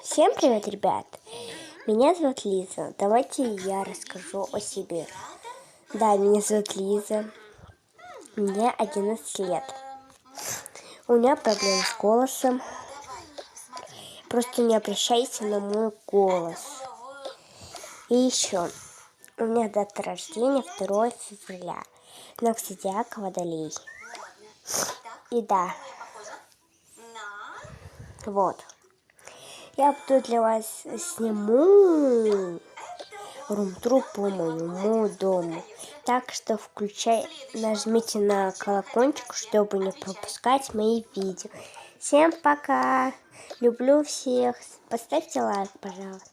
Всем привет, ребят! Меня зовут Лиза. Давайте я расскажу о себе. Да, меня зовут Лиза. Мне 11 лет. У меня проблемы с голосом. Просто не обращайся на мой голос. И еще. У меня дата рождения 2 февраля. Знак зодиака Водолей. И да. Вот. Я буду для вас сниму рум-тур по моему дому. Так что нажмите на колокольчик, чтобы не пропускать мои видео. Всем пока! Люблю всех. Поставьте лайк, пожалуйста.